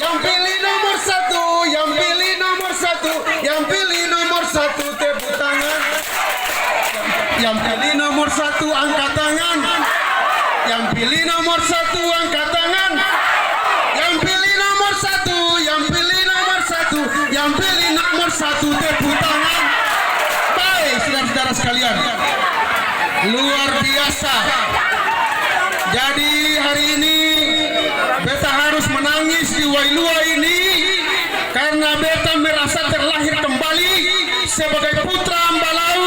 Yang pilih nomor satu, yang pilih nomor satu, yang pilih nomor satu, tepuk tangan. Yang pilih nomor satu, angkat tangan. Yang pilih nomor satu, angkat tangan. Yang pilih nomor satu, yang pilih nomor satu, yang pilih nomor satu, tepuk tangan. Baik, saudara-saudara sekalian, luar biasa. Jadi hari ini beta harus menangis di Wailua ini karena beta merasa terlahir kembali sebagai putra Ambalau,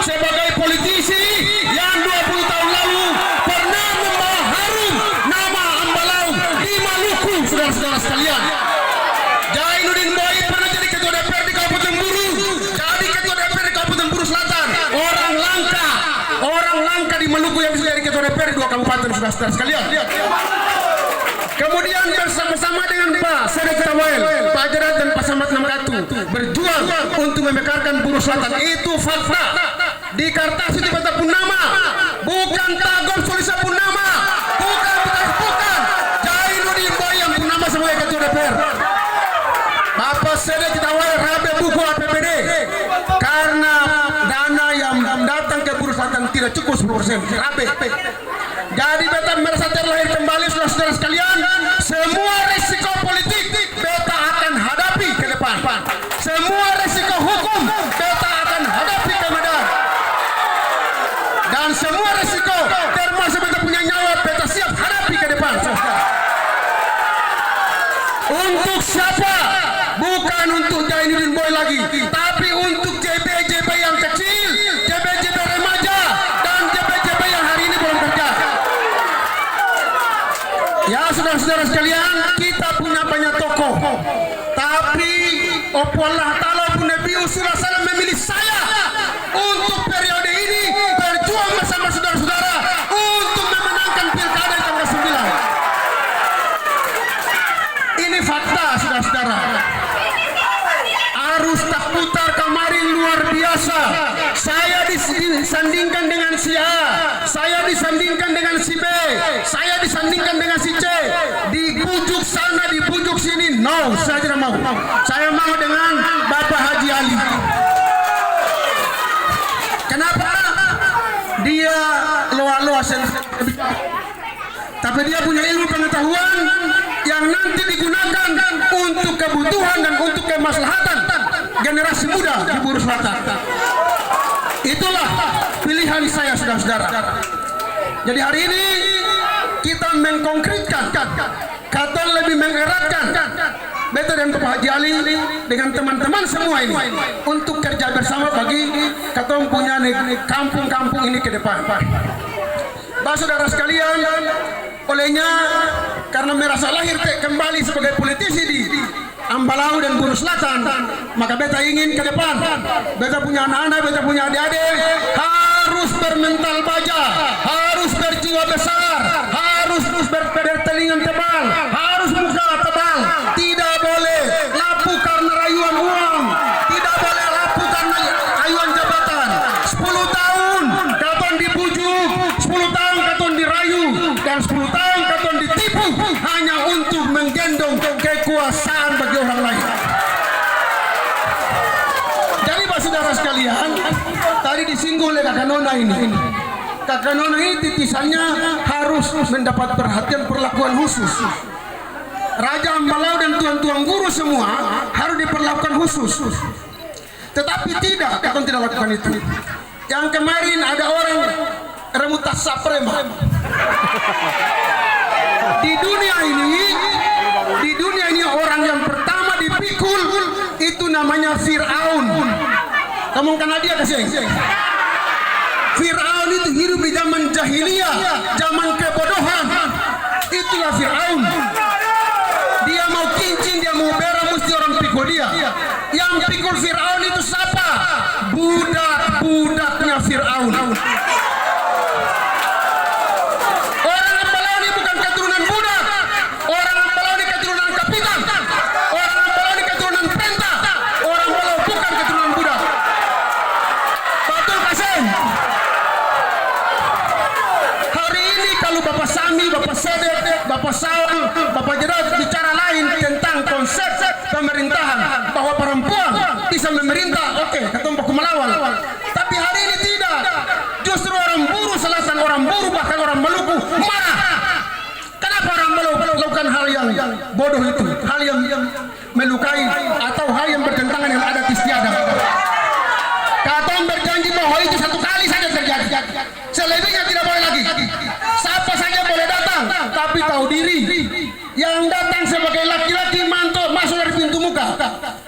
sebagai politisi yang 20 tahun lalu pernah membawa harum nama Ambalau di Maluku, saudara-saudara sekalian. Jainuddin Boy pernah jadi ketua DPR di Kabupaten Buru, jadi ketua DPR di Kabupaten Buru Selatan. Orang langka di Maluku yang bisa jadi ketua DPR di 2 kabupaten, saudara-saudara sekalian. Kemudian bersama-sama dengan Pak Sedek Tawel, Pak Jarad dan Pak Samad Namratu berjuang untuk memekarkan Buru Selatan. Itu fakta. Di Kartasi Beta Purnama, bukan Tagor Sulisa Purnama, bukan Jainuddin Boy yang Purnama sebagai ketua DPR. Bapak Sedek Tawel rabe buku APBD karena dana yang datang ke Buru Selatan tidak cukup 10%. Rabe. Jadi beta merasa terlahir kembali, saudara-saudara sekalian. Semua risiko politik beta akan hadapi ke depan. Semua risiko hukum beta akan hadapi ke Medan. Dan semua risiko termasuk beta punya nyawa beta siap hadapi ke depan, saudara. Untuk siapa? Bukan untuk Jainuddin Boy lagi, tapi untuk JB-JB yang kecil, JB-JB remaja, dan JB-JB yang hari ini belum kerja. Ya saudara-saudara sekalian, kita punya banyak tokoh, tapi Allah Ta'ala pun Nabi Usulullah SAW memilih saya untuk periode ini berjuang bersama saudara-saudara untuk memenangkan pilkada tanggal 9. Ini fakta, saudara-saudara. Arus tak putar kemarin luar biasa. Saya disandingkan dengan si A, saya disandingkan dengan si B, saya disandingkan dengan si C. Dibujuk sana, dibujuk sini. No, saya tidak mau. Saya mau dengan Bapak Haji Ali. Kenapa? Dia loa-loa, tapi dia punya ilmu pengetahuan yang nanti digunakan untuk kebutuhan dan untuk kemaslahatan generasi muda di Buru Selatan. Itulah pilihan saya, saudara-saudara. Jadi hari ini kita mengkonkretkan, kata lebih mengeratkan beta dan Bapak Haji Ali dengan teman-teman semua ini untuk kerja bersama bagi katong punya kampung-kampung ini ke depan. Bah, saudara sekalian, olehnya karena merasa lahir kembali sebagai politisi di Ambalau dan Buru Selatan, maka beta ingin ke depan beta punya anak-anak, beta punya adik-adik harus bermental baja, harus berjiwa besar, harus bertelinga tebal, harus muka tebal. Tidak boleh lapu karena rayuan uang, tidak boleh lapu karena rayuan jabatan. 10 tahun katon dibujuk, 10 tahun katon dirayu, dan 10 tahun katon ditipu hanya untuk menggendong kekuasaan bagi orang lain. Jadi Pak saudara sekalian, tadi disinggung oleh Kakak Nona ini. Kakak Nona ini titisannya harus mendapat perhatian perlakuan khusus. Raja Ambalau dan tuan-tuan guru semua harus diperlakukan khusus. Tetapi tidak, Kakak tidak lakukan itu. Yang kemarin ada orang remutas saprema. Di dunia ini orang yang pertama dipikul itu namanya Fir'aun. Kamu kenal dia kasih? Fir'aun itu hidup di zaman jahiliyah, zaman kebodohan. Itulah Fir'aun. Dia mau kincin, dia mau berak, mesti orang pikul dia. Yang pikul Fir'aun itu siapa? Budak-budaknya Fir'aun. Orang Ambalau ini bukan keturunan budak. Orang Ambalau ini keturunan kapitan. Orang Ambalau ini keturunan perintah. Orang Ambalau bukan keturunan budak. Betul kasih. Hari ini kalau Bapak Sami, Bapak Sedek, Bapak Saul, Bapak Jarad bicara lain tentang perempuan bisa memerintah, oke, ketemu baku melawan. Tapi hari ini tidak. Justru orang buruh selatan, orang buruh bahkan orang Maluku marah. Kenapa orang Maluku melakukan hal yang bodoh itu, hal yang melukai atau hal yang bertentangan dengan adat istiadat? Katong berjanji bahwa itu satu kali saja terjadi, selebihnya tidak boleh lagi. Siapa saja boleh datang, tapi tahu diri. Yang datang sebagai laki-laki mantul masuk dari pintu muka.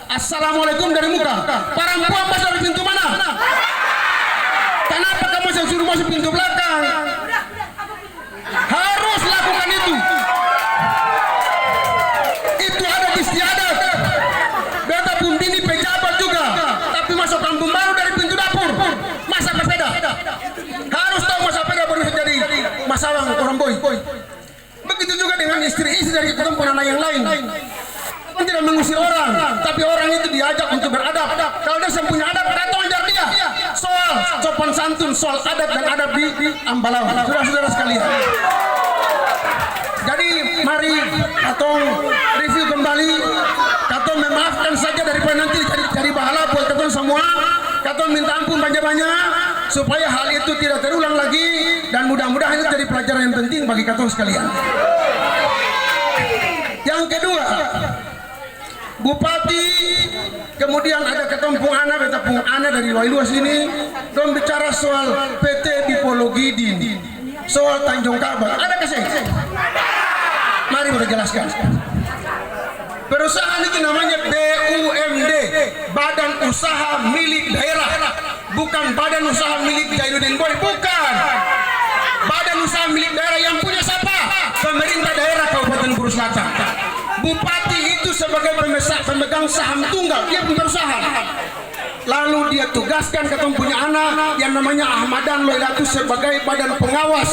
Assalamualaikum dari muka. Perempuan masuk dari pintu mana? Kenapa kamu suruh masuk pintu belakang? Harus lakukan itu. Itu ada istiadat. Beta pun bini pejabat juga, tapi masuk kampung baru dari pintu dapur. Masa berbeda. Harus tahu masa beda baru jadi masalah orang boy. Begitu juga dengan istri-istri dari perempuan anak yang lain. Tidak mengusir orang, tapi orang itu diajak untuk beradab. Kalau dia punya adab, kata ajar dia. Soal sopan santun, soal adat dan adab di Ambalawa. Saudara-saudara sekalian. Jadi mari katong review kembali, katong memaafkan saja daripada nanti cari bahala buat katong semua. Katong minta ampun banyak-banyak supaya hal itu tidak terulang lagi, dan mudah-mudahan itu jadi pelajaran yang penting bagi katong sekalian. Yang kedua, Bupati, kemudian ada ketumpung anak, betapung anak dari Wailua sini, dong bicara soal PT Dipologidin, soal Tanjung Kabar. Ada kasih? Mari kita jelaskan. Perusahaan itu namanya BUMD, Badan Usaha Milik Daerah, bukan Badan Usaha Milik Jainuddin Boy, bukan. Badan Usaha Milik Daerah yang punya siapa? Pemerintah daerah Kabupaten Buru Selatan. Bupati itu sebagai pemegang saham tunggal, dia punya perusahaan. Lalu dia tugaskan ketemu punya anak yang namanya Ahmadan Loilatu sebagai badan pengawas.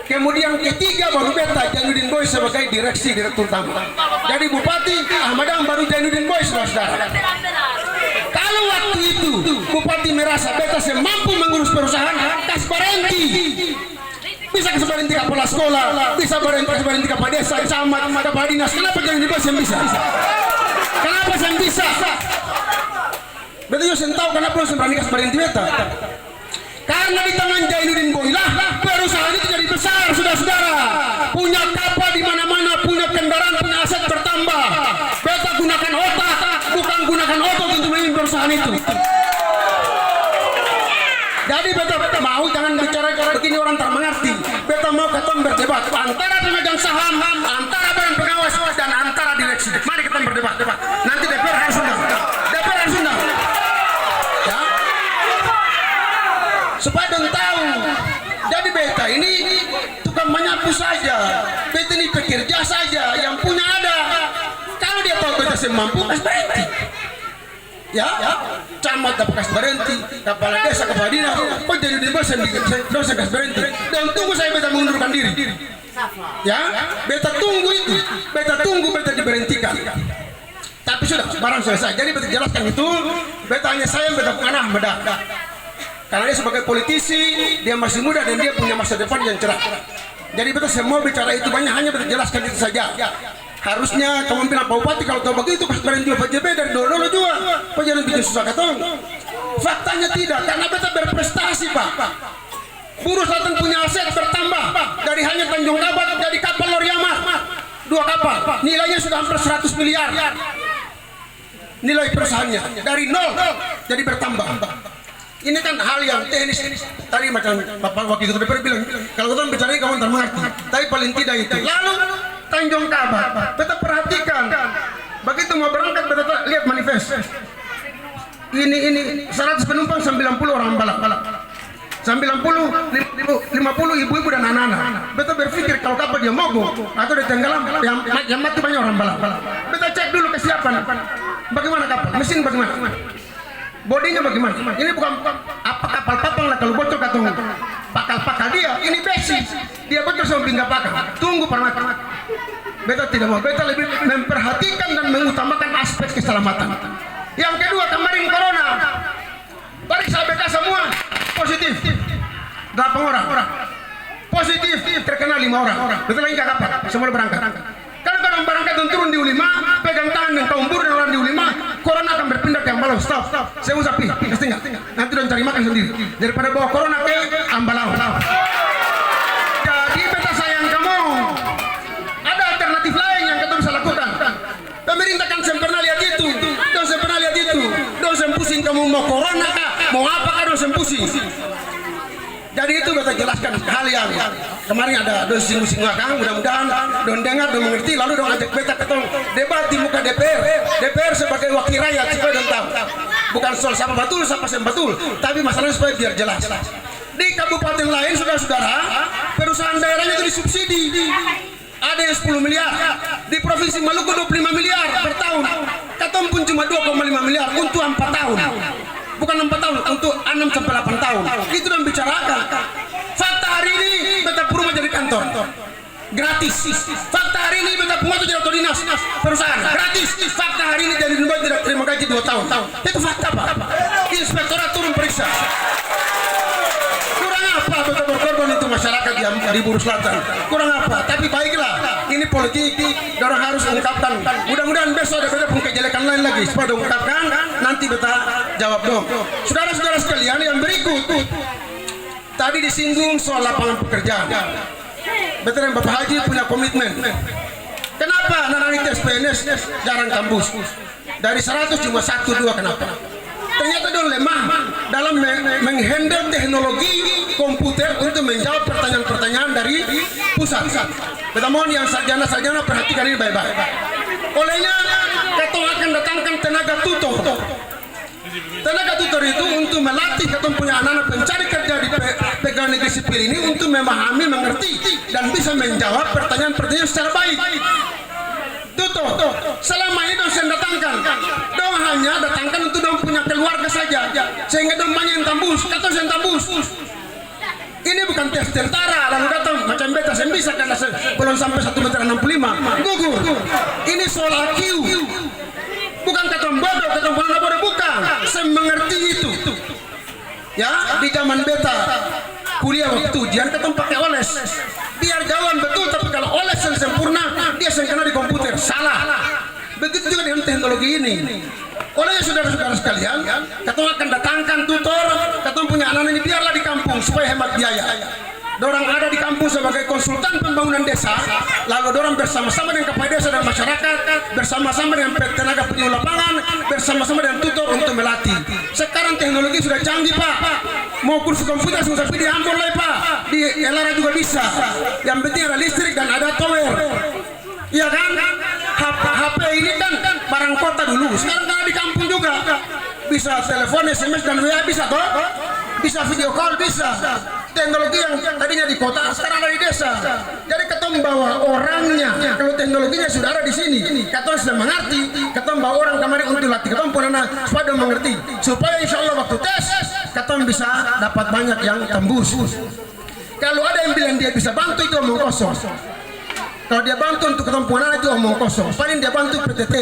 Kemudian ketiga baru beta Jainuddin Boy sebagai direktur utama. Jadi Bupati Ahmadan baru Jainuddin Boy, saudara-saudara. Kalau waktu itu Bupati merasa beta semampu mengurus perusahaan, kas berhenti. Bisa berhenti kepala sekolah, bisa berhenti kepala desa, camat, kepala dinas. Kenapa Jainuddin Boy yang bisa? Kenapa yang bisa? Beta juga tahu kenapa lo berani kas berhenti beta. Karena di tangan Jainuddin Boy lah perusahaan itu jadi besar, saudara-saudara. Punya kapal di mana-mana, punya kendaraan, punya aset bertambah. Beta gunakan otak, bukan gunakan otot untuk memimpin perusahaan itu. Jadi beta mau jangan bicara begini orang tak mengerti. Beta mau ketemu berdebat antara pemegang saham, antara badan pengawas, dan antara direksi. Mari kita berdebat. Nanti DPR harus undang. Ya. Supaya dong tahu. Jadi beta ini tukang menyapu saja. Beta ini pekerja saja, yang punya ada. Kalau dia tahu beta semampu, harus berhenti. Ya, camat dapat kas berhenti, kepala desa, kepala dinas, kok jadi dibosan dosa kas berhenti. Dan tunggu saya beta mengundurkan diri. Ya, beta tunggu itu, beta diberhentikan. Tapi sudah, barang selesai. Jadi beta jelaskan itu, beta hanya sayang beta anak muda. Karena dia sebagai politisi, dia masih muda dan dia punya masa depan yang cerah. Jadi beta semua bicara itu banyak, hanya beta jelaskan itu saja. Harusnya kamu bilang Pak Bupati kalau tahu begitu pas berhenti Pak JB dari dulu juga, Pak jangan bikin susah katong. Faktanya tidak, karena beta berprestasi Pak. Buru Selatan punya aset bertambah dari hanya Tanjung Kabar jadi kapal Loriama, 2 kapal, nilainya sudah hampir 100 miliar. Nilai perusahaannya dari nol jadi bertambah. Ini kan hal yang teknis. Tadi macam Bapak Wakil Ketua DPR bilang, kalau kita bicara ini kamu tak mengerti. Tapi paling tidak itu. Lalu Tanjung Kabar, beta perhatikan. Begitu mau berangkat, beta lihat manifest. Ini 100 penumpang, 90 orang balap. 50 ibu-ibu dan anak-anak. Beta berpikir kalau kapal dia mogok atau dia tenggelam, yang mati banyak orang balap. Beta cek dulu kesiapan. Bagaimana kapal? Mesin bagaimana? Bodinya bagaimana? Ini bukan apa kapal papang lah kalau bocor katong pakal dia. Ini besi. Dia bocor sama pinggang pakal. Tunggu permat. Beta tidak mau. Beta lebih memperhatikan dan mengutamakan aspek keselamatan. Yang kedua, kemarin corona. Periksa BK semua positif. 8 orang. Positif terkena 5 orang. Betul lagi kapal. Semua berangkat. Kalau berangkat dan turun di U5, pegang tangan dan kaum buruh dan orang di U5, stop. Saya mau sapi, pasti nggak? Nanti dong cari makan sendiri. Daripada bawa corona ke Ambalau. Jadi beta sayang kamu. Ada alternatif lain yang kita bisa lakukan. Pemerintah kan saya pernah lihat itu. Dong saya pernah lihat itu. Dong saya pusing kamu mau corona kah? Mau apa kah? Dong saya pusing. Jadi itu beta jelaskan hal yang kemarin ada singgung-singgung akang, mudah-mudahan don dengar, don mengerti, lalu don ajak beta ketemu debat di muka DPR. DPR sebagai wakil rakyat supaya don tahu. Bukan soal siapa betul, siapa yang betul, tapi masalahnya supaya biar jelas. Di kabupaten lain, saudara-saudara, perusahaan daerahnya itu disubsidi. Ada yang 10 miliar, di provinsi Maluku 25 miliar per tahun. Katong pun cuma 2,5 miliar untuk 4 tahun. Bukan 4 tahun, untuk 6 sampai 8 tahun. Itu yang bicarakan. Fakta hari ini beta rumah jadi kantor gratis. Fakta hari ini beta penguasa jadi auto dinas perusahaan gratis. Fakta hari ini jadi membuat tidak terima gaji 2 tahun. Itu fakta Pak. Inspektorat turun periksa. Kurang apa beta berkorban itu masyarakat di Buru Selatan? Kurang apa? Tapi baiklah. Ini politik, orang harus ungkapkan. Mudah-mudahan besok ada beta pun kejelekan lain lagi. Supaya ungkapkan, nanti beta jawab dong. Saudara-saudara sekalian yang berikut, tadi disinggung soal lapangan pekerjaan. Betul yang Bapak Haji punya komitmen. Kenapa anak-anak tes PNS jarang kampus? Dari 100 cuma 1-2, kenapa? Ternyata dia lemah dalam menghandle teknologi komputer untuk menjawab pertanyaan-pertanyaan dari pusat. Kita mohon yang sarjana-sarjana perhatikan ini baik-baik. Olehnya, kita akan datangkan tenaga tutor. Tenaga tutor itu untuk melatih kita punya anak-anak pencari kerja di pegawai negeri sipil ini untuk memahami, mengerti, dan bisa menjawab pertanyaan-pertanyaan secara baik. Tutor, selama ini dong saya datangkan, dong hanya datangkan untuk dong punya keluarga saja, sehingga dong banyak yang tambus, kata saya tambus. Ini bukan tes tentara, lalu datang macam beta saya bisa karena belum sampai 1,65 meter, gugur. Ini soal IQ. Bukan kata bodoh, kata bodoh bukan. Saya mengerti itu. Ya, di zaman beta kuliah waktu ujian ketemu pakai oles. Biar jawaban betul, tapi kalau oles yang sempurna, dia kena di komputer. Salah. Begitu juga dengan teknologi ini. Oleh saudara-saudara sekalian, kita akan datangkan tutor, kita punya anak ini biarlah di kampung supaya hemat biaya. Dorang ada di kampung sebagai konsultan pembangunan desa, lalu dorang bersama-sama dengan kepala desa dan masyarakat, bersama-sama dengan tenaga penyuluh lapangan, bersama-sama dengan tutor untuk melatih. Sekarang teknologi sudah canggih Pak, mau kursus komputer susah di Ambon lah Pak, di Elara juga bisa. Yang penting ada listrik dan ada tower. Iya kan? HP ini kan barang kota dulu, sekarang kan di kampung juga. Bisa telepon, SMS dan WA bisa toh? Bisa video call bisa. Teknologi yang tadinya di kota sekarang ada di desa. Jadi ketemu bawa orangnya. Kalau teknologinya sudah ada di sini, ketemu sudah mengerti. Ketemu bawa orang kemarin untuk latih. Ketemu pun anak supaya mengerti. Supaya insya Allah waktu tes, ketemu bisa dapat banyak yang tembus. Kalau ada yang bilang dia bisa bantu itu omong kosong. Kalau dia bantu untuk ketemu anak itu omong kosong. Paling dia bantu PTT.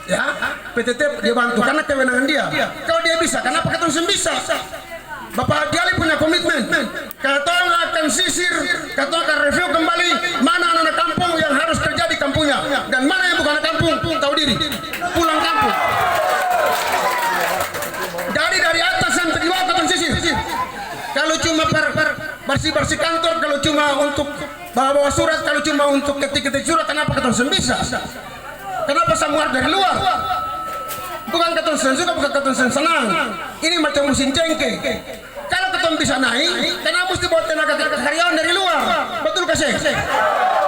Ya, PTT dia bantu karena kewenangan dia. Kalau dia bisa, kenapa ketemu bisa? Bapak Jali punya komitmen. Kata akan sisir, kata akan review kembali mana anak-anak kampung yang harus kerja di kampungnya dan mana yang bukan anak kampung, tahu diri, pulang kampung. Jadi dari atas sampai di bawah kata sisir. Kalau cuma bersih-bersih kantor, kalau cuma untuk bawa surat, kalau cuma untuk ketik-ketik surat, kenapa ketemu bisa? Kenapa semua dari luar? Bukan ketemu suka, bukan ketemu senang. Ini macam musim cengkeh. Kalau ketemu bisa naik, kenapa mesti buat tenaga karyawan dari luar? Betul kasih.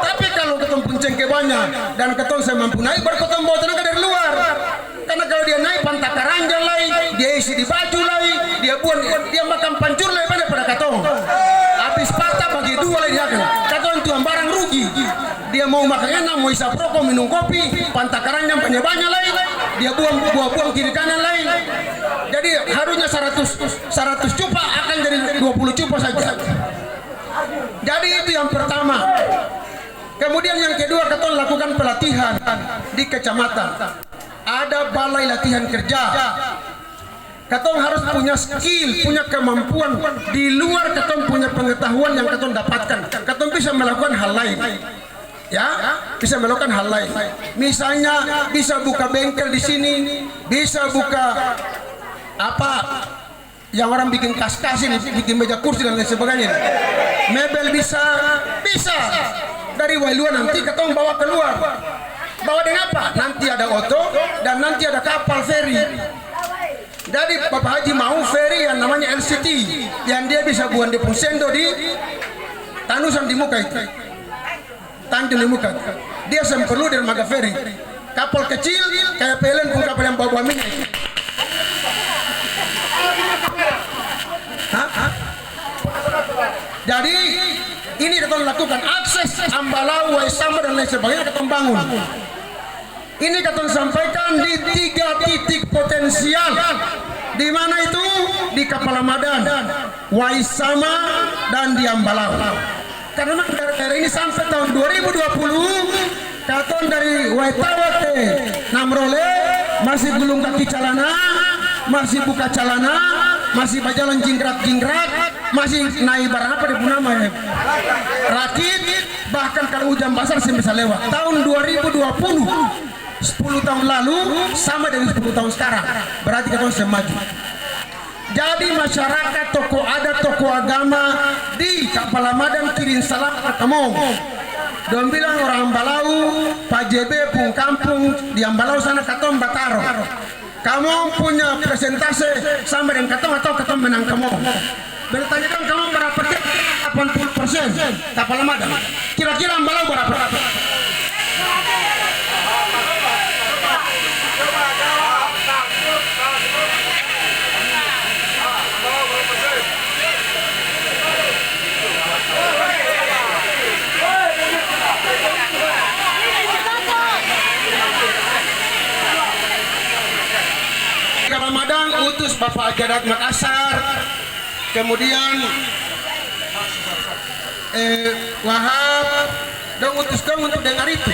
Tapi kalau ketemu pun cengkeh banyak dan ketemu saya mampu naik, baru ketemu bawa tenaga dari luar. Karena kalau dia naik pantak karanjang lagi, dia isi di baju lagi, dia makan pancur lagi pada ketemu. Habis patah bagi dua lagi dia kan. Ketemu tuan barang rugi. Dia mau makan enak, mau isap rokok, minum kopi, pantak karanjang banyak lagi. Dia buang kiri kanan lain. Jadi harusnya 100 cupa akan jadi 20 cupa saja. Jadi itu yang pertama. Kemudian yang kedua, kita lakukan pelatihan di kecamatan. Ada balai latihan kerja. Kita harus punya skill, punya kemampuan di luar kita punya pengetahuan yang kita dapatkan. Kita bisa melakukan hal lain. ya, bisa melakukan hal lain. Misalnya bisa buka bengkel di sini, bisa buka apa yang orang bikin kas-kas ini, bikin meja kursi dan lain sebagainya. Mebel bisa dari Wailua nanti ketemu bawa keluar. Bawa dengan apa? Nanti ada oto dan nanti ada kapal feri. Jadi Bapak Haji mau feri yang namanya LCT, yang dia bisa buang di Pusendo di Tanusan di muka itu, Tanjung di muka. Dia perlu dari Maga feri. Kapal kecil kayak pelen pun kapal yang bawa minyak. Jadi ini kita lakukan akses Ambalau, Waisama dan lain sebagainya kita bangun. Ini kita sampaikan di 3 titik potensial. Di mana itu? Di Kapalamadan, Waisama dan di Ambalau. Karena daerah ini sampai tahun 2020 katon dari Waitawa ke Namrole masih gulung kaki calana, masih buka calana, masih berjalan jingkrak-jingkrak, masih naik barang apa di Punama ya, rakit, bahkan kalau hujan besar sih bisa lewat. Tahun 2020 10 tahun lalu sama dengan 10 tahun sekarang, berarti kita harus maju. Jadi masyarakat, tokoh adat, tokoh agama di Kapalamadan kirim salam ketemu. Don bilang orang Ambalau, Pak JB pun kampung di Ambalau sana katong Bataro. Kamu punya presentase sama dengan katong atau katong menang kamu? Bertanyakan kamu berapa persen? 80% Kapalamadan. Kira-kira Ambalau berapa? Ramadan utus Bapak Jadat Makassar, kemudian Wahab dong utus dong untuk dengar itu.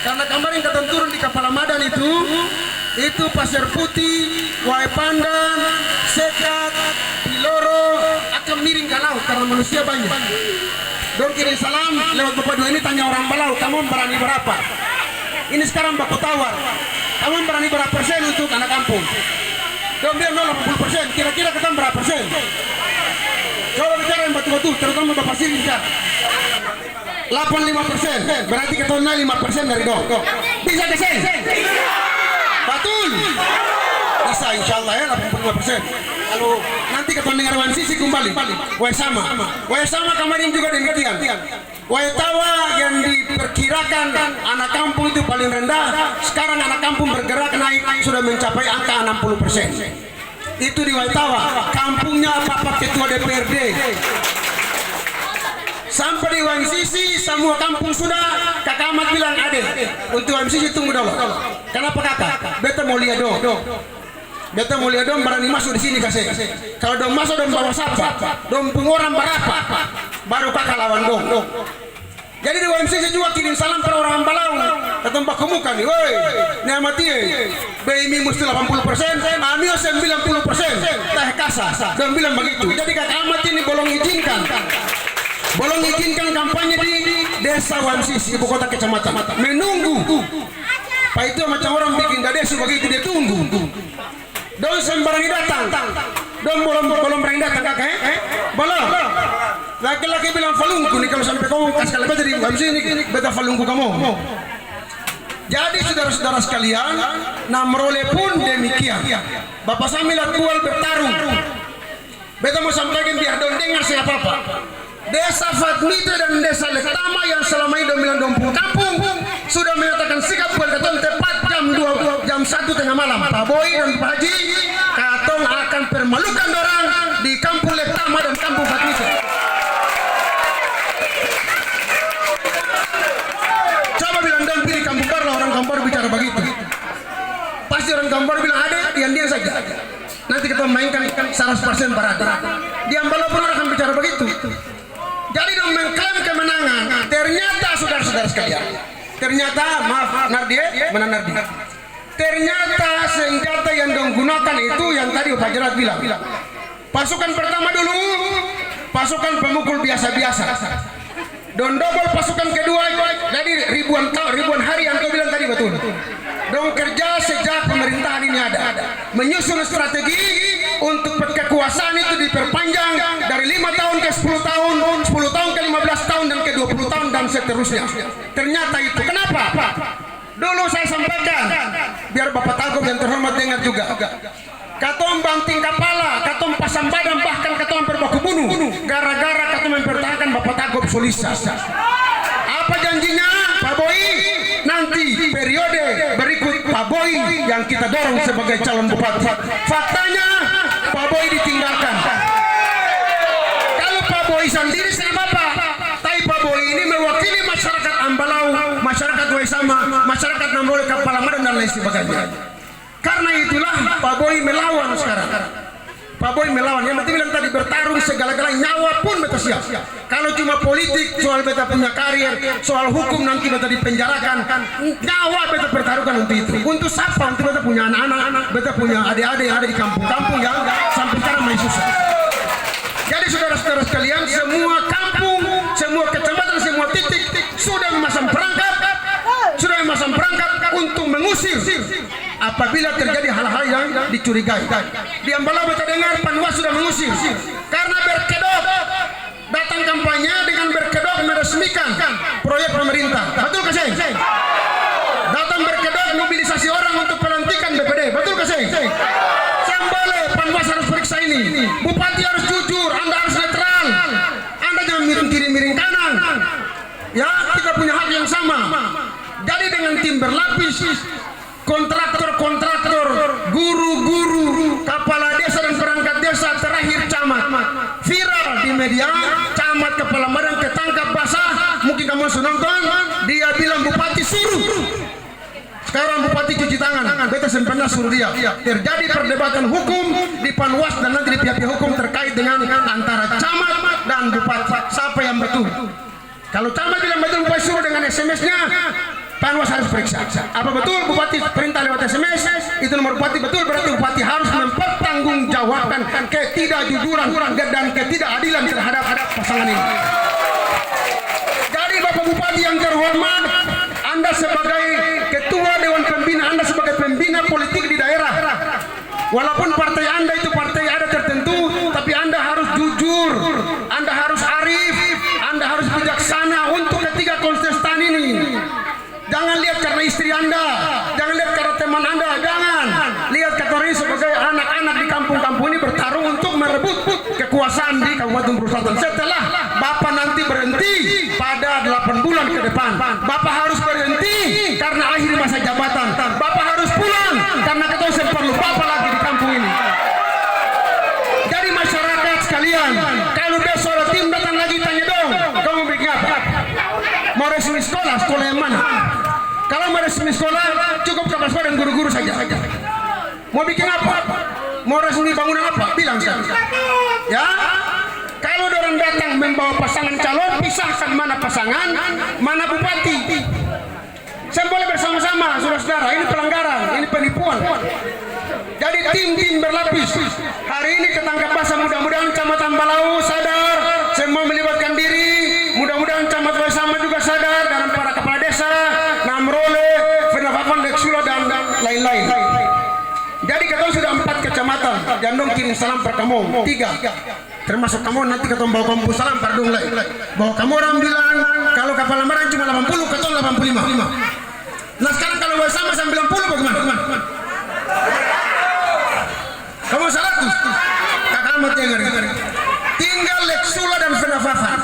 Karena kemarin kita turun di Kapalamadan itu Pasir Putih, Wai Pandan, Sekat, Piloro akan miring ke laut karena manusia banyak. Dong kirim salam lewat Bapak Dua ini, tanya orang Balau, kamu berani berapa? Ini sekarang baku tawar, kamu berani berapa persen untuk anak kampung? Dong dia 80%, kira-kira kita berapa persen? Coba bicara yang betul-betul, terutama Bapak Siri bicara 85%, berarti kita 5% dari dong. Bisa kesen? Betul? Bisa insya Allah ya 85%. Lalu nanti kita dengar Wan Sisi kembali Waisama kemarin juga demikian. Waitawa yang diperkirakan anak kampung itu paling rendah, sekarang anak kampung bergerak naik sudah mencapai angka 60%. Itu di Waitawa, kampungnya Bapak Ketua DPRD. Sampai di Wan Sisi semua kampung sudah. Kakak Ahmad bilang ade untuk Wan Sisi tunggu dulu. Kenapa kakak? Beta mau lihat dong. Beta mau lihat dong berani masuk di sini kasih. Kalau dong masuk dong bawa siapa? Dong pengoran berapa? Baru kakak lawan dong. Jadi di Wan Sisi juga kirim salam ke orang Ambalau. Datang pak muka nih, woi, nih amati, BMI mesti 80%, Amio 90%, teh kasa. Dong bilang begitu. Jadi kakak Ahmad ini bolong izinkan kampanye di desa Wan Sisi, ibu kota kecamatan. Menunggu. Pak itu macam orang bikin dadesu begitu dia tunggu. Don sembarangi datang. Don belum berani datang kakak belum. Laki-laki bilang falungku nih, kalau sampai kamu kasih kali jadi Wan Sisi ini beta falungku kamu. Jadi saudara-saudara sekalian, Namrole pun demikian. Bapak Samil Aktual bertarung. Beta mau sampaikan biar don dengar siapa-apa. Desa Fatmite dan Desa Letama yang selama ini dominan dompung kampung sudah menyatakan sikap buat katong tepat jam 1 tengah malam. Pak Boy dan Pak Haji, katong akan permalukan orang di kampung Letama dan kampung Fatmite. Coba bilang dan pilih kampung baru, orang kampung baru bicara begitu. Pasti orang kampung baru bilang ada, diam-diam saja. Nanti kita mainkan 100% parade. Di Ambalau pun orang akan bicara begitu. Jadi dong mengklaim kemenangan. Ternyata saudara-saudara sekalian, ternyata maaf Nardi, mana Nardi? Ternyata senjata yang dong gunakan itu yang tadi Pak Jerat bilang. Pasukan pertama dulu, pasukan pemukul biasa-biasa. Double pasukan kedua, jadi ribuan hari yang kau bilang tadi betul. Dong kerja sejak pemerintahan ini ada, menyusun strategi untuk kekuasaan itu diperpanjang dari 5 tahun ke 10 tahun, 10 tahun ke 15 tahun dan ke 20 tahun dan seterusnya. Ternyata itu kenapa? Dulu saya sampaikan, biar Bapak Tagub yang terhormat dengar juga. Katom banting kepala, katom pasang badan, bahkan katom berbaku bunuh gara-gara katom mempertahankan Bapak Tagub Solisa. Apa janjinya Pak Boy? Nanti periode berikut Pak Boy yang kita dorong sebagai calon bupati. Faktanya Pak Boy ditinggalkan. Kalau Pak Boy sendiri sama Bapak, tapi Pak Boy ini mewakili masyarakat Ambalau, masyarakat Waisama, masyarakat Namrole, Kapalamadan dan lain sebagainya. Karena itulah Pak Boy melawan sekarang. Pak Boy melawan, yang penting bilang tadi bertarung segala-galanya, nyawa pun beta siap. Kalau cuma politik, soal beta punya karir, soal hukum nanti beta dipenjarakan, nyawa beta pertaruhkan untuk itu. Untuk siapa? Untuk beta punya anak-anak, beta punya adik-adik yang ada di kampung-kampung yang sampai sekarang masih susah. Jadi saudara-saudara sekalian, semua kampung, semua kecamatan, semua titik sudah memasang perangkap untuk mengusir apabila terjadi hal-hal yang dicurigai. Di Ambalau kita dengar Panwas sudah mengusir karena berkedok, datang kampanye dengan berkedok meresmikan proyek pemerintah. Betul ke saya? Datang berkedok mobilisasi orang untuk pelantikan BPD. Betul ke saya? Sambale Panwas harus periksa ini. Bupati harus jujur, Anda harus netral. Anda jangan miring kiri miring kanan. Ya, kita punya hak yang sama. Jadi dengan tim berlapis, kontraktor, guru-guru, kepala desa dan perangkat desa, terakhir camat, viral di media, camat Kapalamadan ketangkap basah. Mungkin kamu sudah nonton, dia bilang bupati suruh. Sekarang bupati cuci tangan, beta sempena suruh dia. Terjadi perdebatan hukum di Panwas dan nanti di pihak hukum terkait dengan antara camat dan bupati, siapa yang betul. Kalau camat bilang betul, bupati suruh dengan SMS-nya, Panwas harus periksa. Apa betul bupati perintah lewat SMS? Itu nomor bupati betul, berarti bupati harus mempertanggungjawabkan ketidakjujuran dan ketidakadilan terhadap pasangan ini. Jadi Bapak Bupati yang terhormat, Anda sebagai ketua Dewan Pembina, Anda sebagai pembina politik di daerah, walaupun partai Anda itu partai ada tertentu, tapi Anda harus jujur, Anda harus arif, Anda harus bijaksana untuk ketiga kontestan ini. Jangan lihat karena istri Anda, jangan lihat karena teman Anda, jangan lihat kategori sebagai anak-anak di kampung-kampung ini bertarung untuk merebut kekuasaan di Kabupaten Buru Selatan. Setelah Bapak nanti berhenti pada 8 bulan ke depan, Bapak harus berhenti karena akhir masa jabatan. Bapak harus pulang karena kita perlu Bapak lagi di kampung ini. Jadi masyarakat sekalian, kalau besok ada tim datang lagi tanya dong, kamu bikin apa? Mau resmi sekolah yang mana? Kalau mau resmi sekolah, cukup kapal sekolah dan guru-guru saja. Mau bikin apa? Mau resmi bangunan apa? Bilang saja. Ya, kalau orang datang membawa pasangan calon, pisahkan mana pasangan, mana bupati. Saya boleh bersama-sama, saudara-saudara. Ini pelanggaran, ini penipuan. Jadi tim berlapis. Hari ini ketangkap basah, mudah-mudahan Camat Ambalau sadar, semua melibatkan diri. Mudah-mudahan Camat Waisama juga sadar, dan para kepala desa, Namrole, Fenafafan, Leksula dan lain-lain. Jadi kita sudah 4 kecamatan. Jandong kirim salam per kamu 3. Termasuk kamu nanti ketemu bawa kamu salam per dong lain. Bahwa kamu orang bilang kalau Kapalamadan cuma 80, ketemu 85. Nah sekarang kalau Waisama 90 bagaimana? Kamu 100. Kakak mau dengar. Tinggal Leksula dan Fenafafan.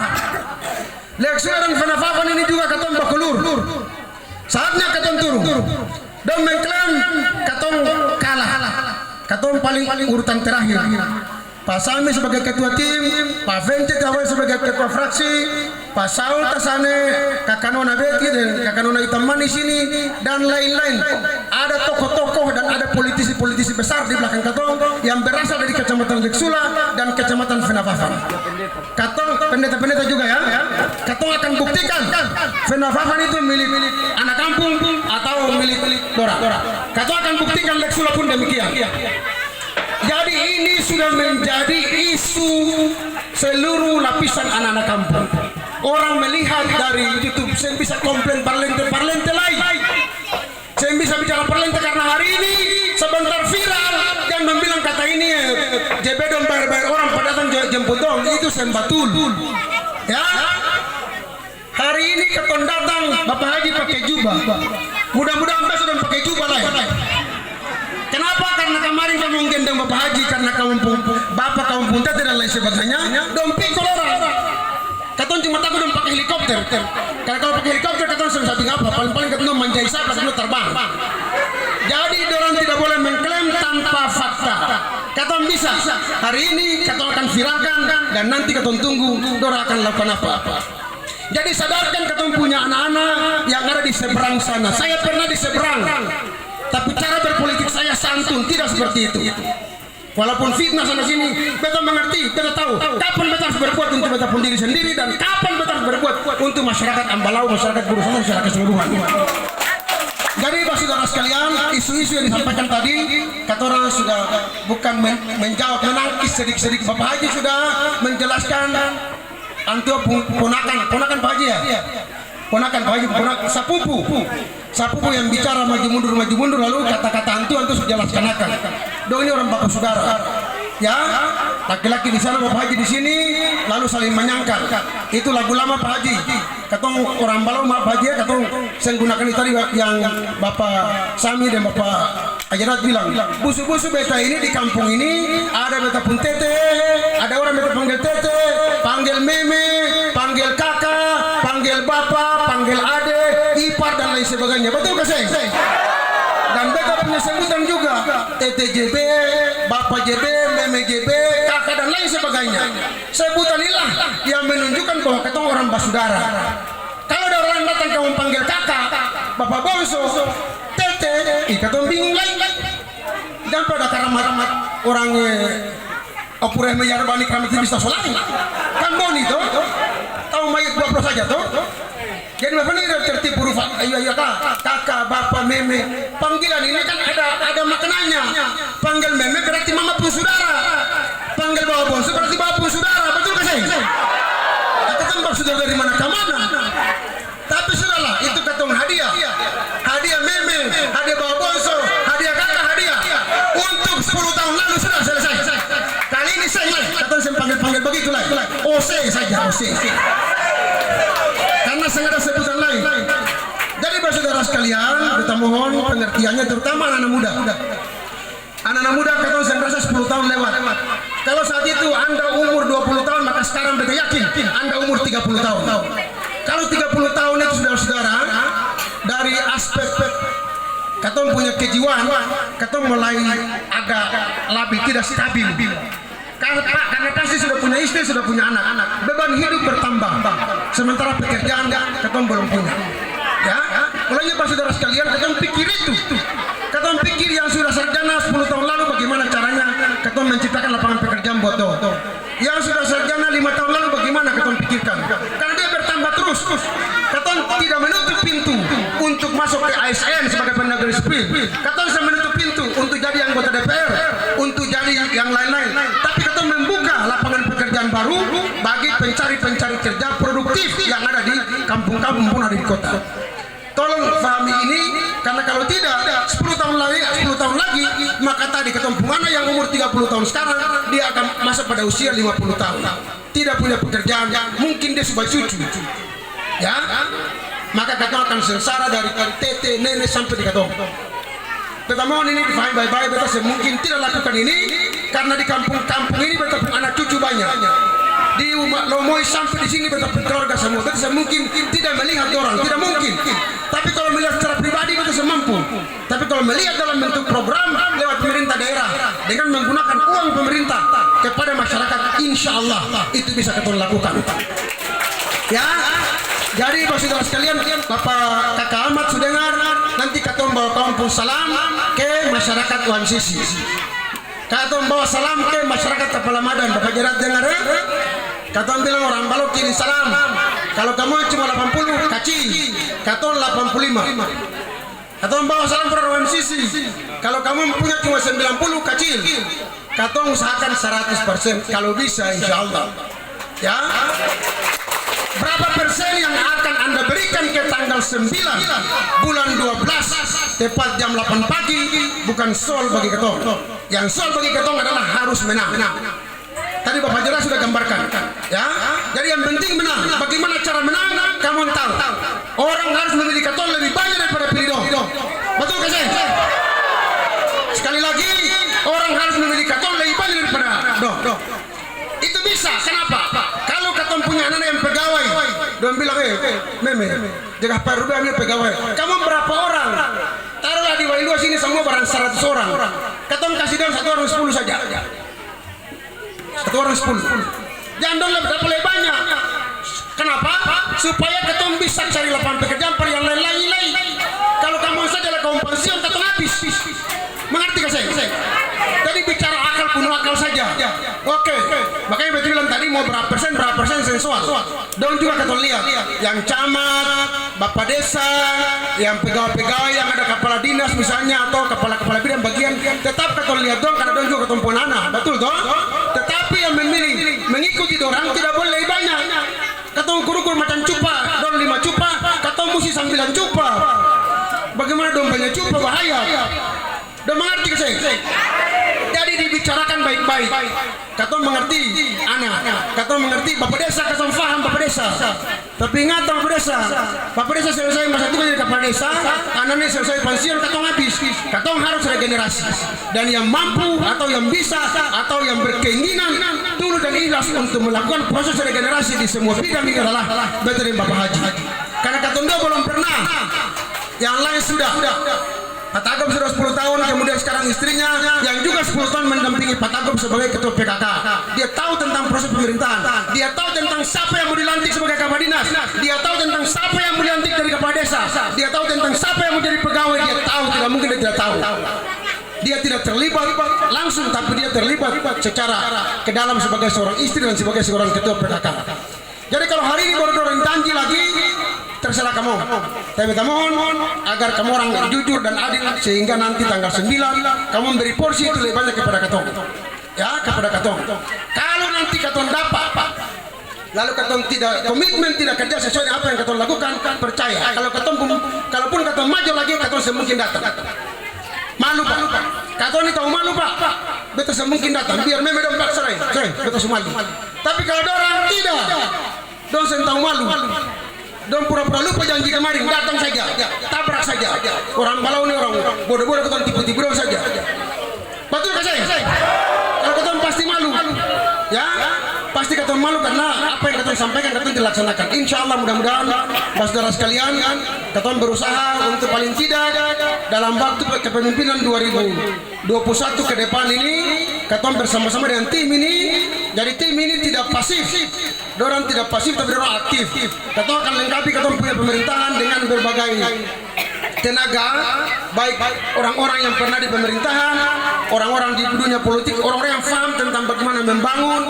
Leksula dan Fenafafan ini juga ketemu bakulur. Saatnya ketemu turun. Dan mengklaim ketemu kalah. Ketemu paling urutan terakhir. Pak Sami sebagai ketua tim, Pak Vente Tawai sebagai ketua fraksi, Pak Saul Tasane, Kakak Nona Beti dan Kakak Nona Hitam Manis ini dan lain-lain. Ada tokoh-tokoh dan ada politisi-politisi besar di belakang Katong yang berasal dari Kecamatan Leksula dan Kecamatan Fenafafan. Katong pendeta-pendeta juga ya. Katong akan buktikan Fenafafan itu milik anak kampung atau milik Dora. Katong akan buktikan Leksula pun demikian. Jadi ini sudah menjadi isu seluruh lapisan anak-anak kampung. orang melihat dari YouTube, saya bisa komplain parlente lain. Saya bisa bicara parlente karena hari ini sebentar viral yang membilang kata ini JB dong bayar orang pada datang jemput dong, itu sembatul. Ya, hari ini keton datang Bapak Haji pakai jubah, mudah-mudahan besok dan pakai jubah lah. Kenapa? Karena kemarin kamu gendong Bapak Haji karena Bapak kaum punta dan lain sebagainya. Dong pikul orang. Katon cuma takut dong pakai helikopter. Karena kalau pakai helikopter katon sampai apa? Paling-paling katon manjai siapa katon terbang. Jadi orang tidak boleh mengklaim tanpa fakta. Katon bisa. Hari ini katon akan viralkan dan nanti katon tunggu orang akan lakukan apa-apa. Jadi sadarkan katon punya anak-anak yang ada di seberang sana. Saya pernah di seberang. Tapi cara berpolitik saya santun, tidak seperti itu. Walaupun fitnah sana sini, beta mengerti, beta tahu kapan beta harus berbuat untuk beta pun diri sendiri dan kapan beta harus berbuat untuk masyarakat Ambalau, masyarakat Burusana, masyarakat keseluruhan. Jadi saudara sekalian, isu-isu yang disampaikan tadi, kata orang sudah bukan menjawab, menangkis sedikit-sedikit. Bapak Haji sudah menjelaskan, antu ponakan Pak Haji ya? Ponakan Pak Haji, sapupu yang bicara maju mundur lalu kata-kata antu sudah jelaskan akan. Dong ini orang bapak saudara, ya laki-laki di sana Bapak Haji di sini lalu saling menyangkal. Itu lagu lama Pak Haji. Katong orang Balau Pak Haji, katong saya gunakan itu tadi yang Bapak Sami dan Bapak Ajarat bilang, busu-busu beta ini di kampung ini ada beta pun tete, ada orang beta panggil tete, panggil meme, panggil kakak, panggil bapak, panggil ade, ipar dan lain sebagainya. Betul gak saya? Dan beta punya sebutan juga, tete JB, bapak JB, meme JB, kakak dan lain sebagainya. Sebutan inilah yang menunjukkan bahwa kita orang basudara. Kalau ada orang datang kamu panggil kakak, bapak bongso, tete, kita bingung lain. Dan pada karamat orang opureh meyarbani kami bisa selain. Kan boni tuh, tahu mayat 20 saja tuh. Jadi bapak ini tertib huruf ayo kakak, bapak, meme. Panggilan ini kan ada maknanya. Panggil meme berarti mama pun saudara. Panggil bapak bongsu berarti bapak pun saudara. Betul gak sih? Kita kan saudara dari mana ke mana. Tapi sudahlah, itu katong hadiah. Hadiah meme, hadiah bapak bongsu, hadiah kakak, hadiah. Untuk 10 tahun lalu sudah selesai. Kali ini saya panggil begitu lah. OC saja, OC. Karena saya ada sebutan lain. Jadi saudara sekalian, kita mohon pengertiannya terutama anak-anak muda. Anak-anak muda kalau saya rasa 10 tahun lewat. Kalau saat itu Anda umur 20 tahun, maka sekarang mereka yakin Anda umur 30 tahun. Kalau 30 tahun itu saudara-saudara, dari aspek katong punya kejiwaan, katong mulai agak lebih tidak stabil. Karena pasti sudah punya istri, sudah punya anak, beban hidup bertambah. Sementara pekerjaan katong belum punya. Ya, mulanya saudara sekalian, katong pikir itu. Katong pikir yang sudah sarjana 10 tahun lalu bagaimana caranya katong menciptakan lapangan pekerjaan buat dong. Yang sudah sarjana 5 tahun lalu bagaimana katong pikirkan. Karena dia bertambah terus. Katong tidak menutup pintu untuk masuk ke ASN sebagai penegari sipil. Katong bisa menutup pintu untuk jadi anggota DPR, untuk jadi yang lain-lain. Tapi katong membuka lapangan pekerjaan baru bagi pencari-pencari kerja produktif yang ada di kampung-kampung pun ada di kota. Tolong pahami ini, karena kalau tidak 10 tahun lagi maka tadi ketemu mana yang umur 30 tahun sekarang dia akan masuk pada usia 50 tahun tidak punya pekerjaan, mungkin dia sebagai cucu ya, maka kita akan sengsara dari tete nenek sampai di katong. Beta mohon ini difahami baik-baik, beta semungkin tidak lakukan ini karena di kampung-kampung ini beta punya anak cucu banyak. Di Lomoy sampai di sini beta keluarga semua. Beta semungkin tidak melihat orang, tidak mungkin. Tapi kalau melihat secara pribadi beta semampu. Tapi kalau melihat dalam bentuk program lewat pemerintah daerah dengan menggunakan uang pemerintah kepada masyarakat, insya Allah itu bisa kita lakukan. Ya, jadi saudara sekalian, Bapak Kakak Ahmad sudah dengar, nanti kita bawa kampung salam ke masyarakat Wan Sisi. Kita bawa salam ke masyarakat Kepala Madan. Bapak Jerat dengar ya? Kita bilang orang Balok kirim salam. Kalau kamu cuma 80, kacil. Kita 85. Kita bawa salam ke Wan Sisi. Kalau kamu punya cuma 90, kacil. Kita usahakan 100%. Kalau bisa, insya Allah. Ya. Berapa yang akan Anda berikan ke tanggal 9 bulan 12 tepat jam 8 pagi bukan soal bagi ketong. Yang soal bagi ketong adalah harus menang. Tadi Bapak Jelas sudah gambarkan, ya. Jadi yang penting menang. Bagaimana cara menang? Kamu tahu. Orang harus memilih ketong lebih banyak daripada pilih dong. Betul gak sih? Sekali lagi, orang harus memilih ketong lebih banyak daripada dong. Itu bisa. Kenapa? Kalau ketong punya anak yang pegawai, dong bilang, meme, jaga Pak Ruben ambil pegawai. Kamu berapa orang? Taruhlah di Wailua sini semua barang 100 orang. Ketong kasih dong 1 orang 10 saja. 1 orang 10. Jangan dong lebih banyak. Kenapa? Supaya ketong bisa cari lapangan pekerjaan per yang lain-lain. Kalau kamu saja lah kaum pensiun, ketong habis. Mengerti gak saya? Tadi bicara akal penuh akal saja. Oke. Makanya betul bilang tadi mau berapa persen sensual. Dong juga ketong lihat. Yang camat, bapak desa, yang pegawai-pegawai yang ada kepala dinas misalnya atau kepala bidang bagian, tetap ketong lihat dong karena dong juga ketong pun anak. Betul dong? Tetapi yang memilih mengikuti orang tidak boleh banyak. Ketong kurukur macam cupa, dong 5 cupa, ketong mesti 9 cupa. Bagaimana dong banyak cupa bahaya. Dong mengerti ke saya? Jadi dibicarakan baik-baik. Ketong mengerti anak, ketong mengerti bapak desa, ketong faham bapak desa. Tapi ingat bapak desa selesai masa tua jadi kepala desa, anaknya selesai pensiun, ketong habis. Ketong harus regenerasi. Dan yang mampu atau yang bisa atau yang berkeinginan tulus dan ikhlas untuk melakukan proses regenerasi di semua bidang ini adalah veteran Bapak Haji. Karena ketong belum pernah, yang lain sudah. Pak Tagop sudah 10 tahun, kemudian sekarang istrinya yang juga 10 tahun mendampingi Pak Tagop sebagai ketua PKK. Dia tahu tentang proses pemerintahan, dia tahu tentang siapa yang mau dilantik sebagai kepala dinas, dia tahu tentang siapa yang mau dilantik dari kepala desa, dia tahu tentang siapa yang mau jadi pegawai, dia tahu, tidak mungkin dia tidak tahu. Dia tidak terlibat langsung, tapi dia terlibat secara ke dalam sebagai seorang istri dan sebagai seorang ketua PKK. Jadi kalau hari ini baru orang janji lagi, terserah kamu. Tapi kamu mohon agar kamu orang jujur dan adil sehingga nanti tanggal 9 kamu memberi porsi itu lebih banyak kepada ketong. Ya, kepada ketong. Kalau nanti ketong dapat, lalu ketong tidak komitmen, tidak kerja sesuai dengan apa yang ketong lakukan, percaya. Kalaupun ketong maju lagi, ketong semungkin datang. Malu Pak. Ketong ini tahu malu Pak. Betul semungkin datang. Biar memang dong Pak serai. Betul semua. Tapi kalau orang tidak, dong tahu malu. Dong pura-pura lupa janji kemarin, datang saja, tabrak saja. Orang balau ini orang bodoh-bodoh ketong tipu-tipu dong saja. Betul gak saya? Kalau ketong pasti malu, ya pasti ketong malu karena apa yang ketong sampaikan ketong dilaksanakan. Insya Allah mudah-mudahan saudara sekalian, ketong berusaha untuk paling tidak dalam waktu kepemimpinan 2021 ke depan ini, ketong bersama-sama dengan tim ini. Jadi tim ini tidak pasif. Dorang tidak pasif tapi dorang aktif. Ketong akan lengkapi ketong punya pemerintahan dengan berbagai tenaga, baik orang-orang yang pernah di pemerintahan, orang-orang di dunia politik, orang-orang yang paham tentang bagaimana membangun,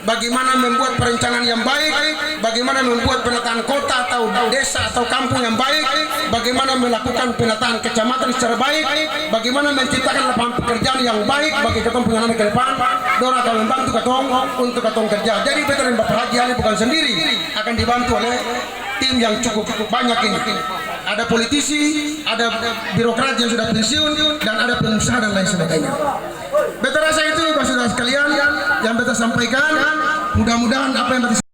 bagaimana membuat perencanaan yang baik, bagaimana membuat penataan kota atau desa atau kampung yang baik, bagaimana melakukan penataan kecamatan secara baik, bagaimana menciptakan lapangan pekerjaan yang baik bagi ketong punya anak ke depan. Dorang akan membantu ketong untuk ketong kerja. Jadi veteran Bapak Haji Ali bukan sendiri, akan dibantu oleh tim yang cukup banyak ini. Ada politisi, ada birokrat yang sudah pensiun, dan ada pengusaha dan lain sebagainya. Betul rasa itu saudara sekalian yang beta sampaikan. Mudah-mudahan apa yang beta